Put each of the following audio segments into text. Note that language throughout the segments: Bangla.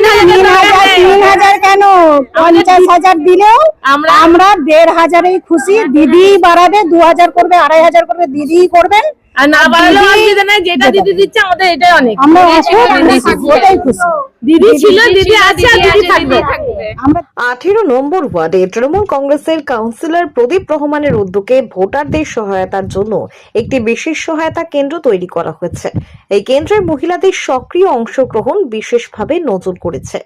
3,000 কেন 50,000 দিলেও আমরা 1,500-এই খুশি। দিদি বাড়াবে 2,000 করবে 2,500 করবে দিদি করবেন, আর না বাড়ালেও অসুবিধা নাই, যেটা দিদি দিচ্ছে আমাদের এটাই অনেক। আমরা ওটাই খুশি। দিদি ছিল, দিদি আছে, আর দিদি থাকবে। 18 নম্বর ওয়ার্ডে তৃণমূল কংগ্রেসের কাউন্সিলর প্রদীপ রহমানের উদ্যোগে ভোটারদের সহায়তার জন্য একটি বিশেষ সহায়তা কেন্দ্র তৈরি করা হয়েছে। এই কেন্দ্রে মহিলাদের সক্রিয় অংশগ্রহণ বিশেষভাবে নজর করেছে।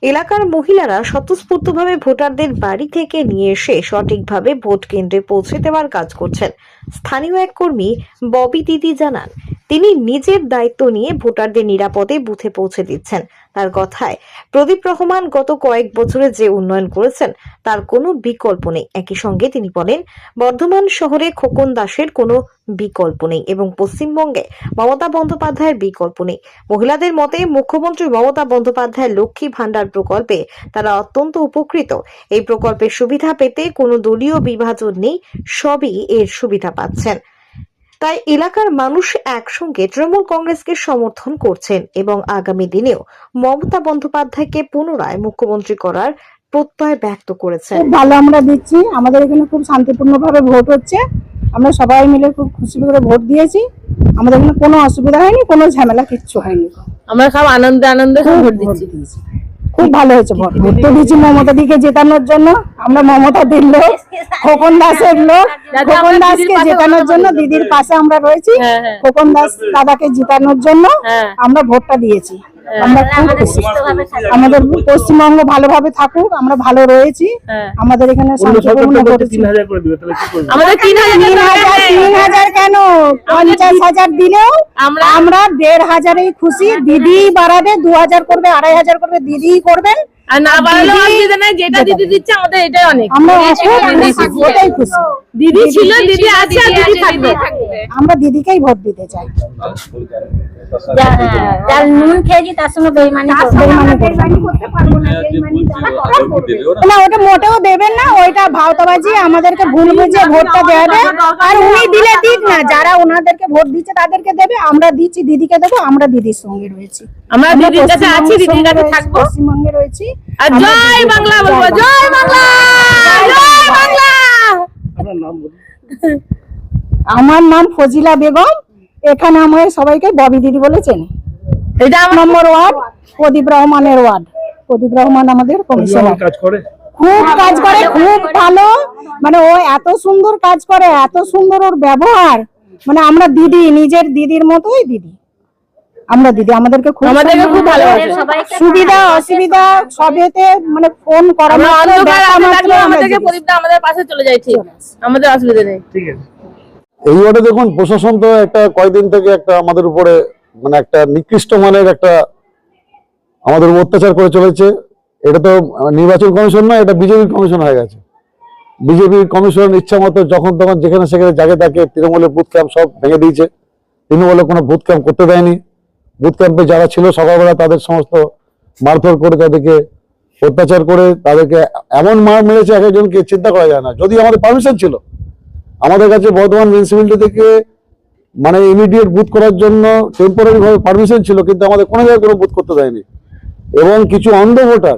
এলাকার মহিলারা স্বতঃস্ফূর্তভাবে ভোটারদের বাড়ি থেকে নিয়ে এসে সঠিকভাবে ভোট কেন্দ্রে পৌঁছে দেওয়ার কাজ করছেন। স্থানীয় এক কর্মী ববি দিদি জানান, তিনি নিজের দায়িত্ব নিয়ে ভোটারদের নিরাপদে বুথে পৌঁছে দিচ্ছেন। তার কথায়, প্রদীপ রহমান গত কয়েক বছরে যে উন্নয়ন করেছেন তার কোনো বিকল্প নেই। একই সঙ্গে তিনি বলেন, বর্ধমান শহরে খোকন দাসের কোনো বিকল্প নেই এবং পশ্চিমবঙ্গে মমতা বন্দ্যোপাধ্যায়ের বিকল্প নেই। মহিলাদের মতে, মুখ্যমন্ত্রী মমতা বন্দ্যোপাধ্যায়ের লক্ষ্মী ভান্ডার প্রকল্পে তারা অত্যন্ত উপকৃত। এই প্রকল্পের সুবিধা পেতে কোনো দলীয় বিভাজন নেই, সবই এর সুবিধা পাচ্ছেন। তাই এলাকার মানুষ একসঙ্গে তৃণমূল কংগ্রেসকে সমর্থন করছেন এবং আগামী দিনেও মমতা বন্দ্যোপাধ্যায়কে পুনরায় মুখ্যমন্ত্রী করার প্রত্যয় ব্যক্ত করেছেন। ভালো আমরা দিচ্ছি, আমাদের এখানে খুব শান্তিপূর্ণভাবে ভোট হচ্ছে, আমরা সবাই মিলে খুব খুশি করে ভোট দিয়েছি। আমাদের এখানে কোনো অসুবিধা হয়নি, কোনো ঝামেলা কিচ্ছু হয়নি। আমরা সব আনন্দে ভোট দিচ্ছি। খুব ভালো হয়েছে ভোট। ভোট তো দিচ্ছি মমতা দিকে জেতানোর জন্য। আমরা মমতা দিল লোক, খোকন দাসের লোক, খোকন দাসকে জেতানোর জন্য দিদির পাশে আমরা রয়েছি। খোকন দাস দাদাকে জেতানোর জন্য আমরা ভোটটা দিয়েছি। আমরা খুব খুশি। আমাদের পশ্চিমবঙ্গ ভালোভাবে থাকুক, আমরা ভালো রয়েছি। আমাদের এখানে আমাদের 3,000 কেন 50,000 দিলেও আমরা 1,500-এই খুশি। দিদি বাড়াবে 2,000 করবে 2,500 করবে দিদি করবেন, আর না বাড়ালেও অসুবিধা নাই, যেটা দিদি দিচ্ছে আমাদের এটাই অনেক। আমরা ওটাই খুশি। দিদি ছিল, দিদি আছে, আর দিদি থাকবে। আমরা দিদিকেই ভোট দিতে চাই। যার নুন খেয়েছি তার সঙ্গে বেইমানি করতে পারবো না। না, ওটা মোটেও দেবেন না, ওইটা ভাওতাবাজি। আমাদেরকে ভুল বুঝে ভোটটা দেবে, আর উনি দিলে দিক না, যারা ওনাদেরকে ভোট দিচ্ছে তাদেরকে দেবে। আমরা দিচ্ছি, দিদিকে দেবো। আমরা দিদির সঙ্গে রয়েছি, আমরা দিদির কাছে আছি, দিদির কাছে থাকবো, পশ্চিমবঙ্গে রয়েছি। আর জয় বাংলা বলবো, জয় বাংলা, জয় বাংলা। আমার নাম ফজিলা বেগম। এখানে আমাদের সবাইকে ববি দিদি বলে চেনে। এটা নম্বর ওয়ার্ড, প্রদীপ রহমানের ওয়ার্ড। প্রদীপ রহমান আমাদের কমিশনার, খুব কাজ করে, খুব ভালো। মানে ও এত সুন্দর কাজ করে, এত সুন্দর ওর ব্যবহার। মানে আমরা দিদি, নিজের দিদির মতোই দিদি। আমরা দিদি আমাদেরকে খুব ভালোবাসে। সুবিধা অসুবিধা সবেতে মানে ফোন করা আমাদের পাশে চলে যায়, ঠিক, আমাদের অসুবিধা নেই। ঠিক আছে। এই ওয়ার্ডে দেখুন, প্রশাসন তো একটা কয়েকদিন থেকে একটা আমাদের উপরে মানে একটা নিকৃষ্ট মানের একটা আমাদের অত্যাচার করে চলেছে। এটা তো নির্বাচন কমিশন না, এটা বিজেপি কমিশন হয়ে গেছে। বিজেপি কমিশন ইচ্ছা মতো যখন তখন যেখানে সেখানে জায়গা থাকে তৃণমূলের বুথ ক্যাম্প সব ভেঙে দিয়েছে। তৃণমূলে কোনো বুথ ক্যাম্প করতে দেয়নি। বুথ ক্যাম্পে যারা ছিল সকালবেলা তাদের সমস্ত মারধর করে, তাদেরকে অত্যাচার করে, তাদেরকে এমন মার মেরেছে এক একজনকে চিন্তা করা যায় না। যদি আমাদের পারমিশন ছিল, আমাদের কাছে বর্ধমান মিউনিসিপ্যালিটি থেকে মানে ইমিডিয়েট বুথ করার জন্য টেম্পোরারি ভাবে পারমিশন ছিল, কিন্তু আমাদের কোনো জায়গায় কোনো বুথ করতে দেয়নি। এবং কিছু অন্ধ ভোটার,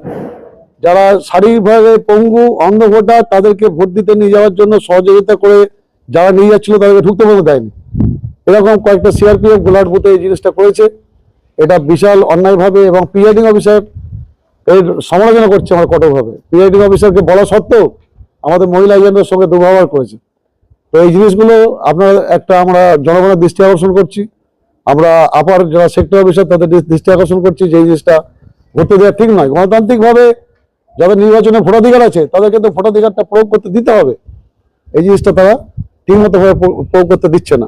যারা শারীরিকভাবে পঙ্গু অন্ধ ভোটার, তাদেরকে ভোট দিতে নিয়ে যাওয়ার জন্য সহযোগিতা করে যারা নিয়ে যাচ্ছিল তাদেরকে ঢুকতে পর্যন্ত দেয়নি। এরকম কয়েকটা সিআরপিএফ গোলাট বুথে এই জিনিসটা করেছে। এটা বিশাল অন্যায়ভাবে, এবং প্রিজাইডিং অফিসার এর সমালোচনা করছে আমরা কঠোরভাবে। প্রিজাইডিং অফিসারকে বলা সত্ত্বেও আমাদের মহিলা এজেন্টের সঙ্গে দুর্ব্যবহার করেছে। তো এই জিনিসগুলো আপনার একটা আমরা জনগণের দৃষ্টি আকর্ষণ করছি। আমরা আপার যারা সেক্টর অফিসার তাদের দৃষ্টি আকর্ষণ করছি যে এই জিনিসটা ঘটতে দেওয়া ঠিক নয়। গণতান্ত্রিকভাবে যাদের নির্বাচনে ভোটাধিকার আছে তাদেরকে তো ভোটাধিকারটা প্রয়োগ করতে দিতে হবে। এই জিনিসটা তারা ঠিকমতো ভাবে প্রয়োগ করতে দিচ্ছে না।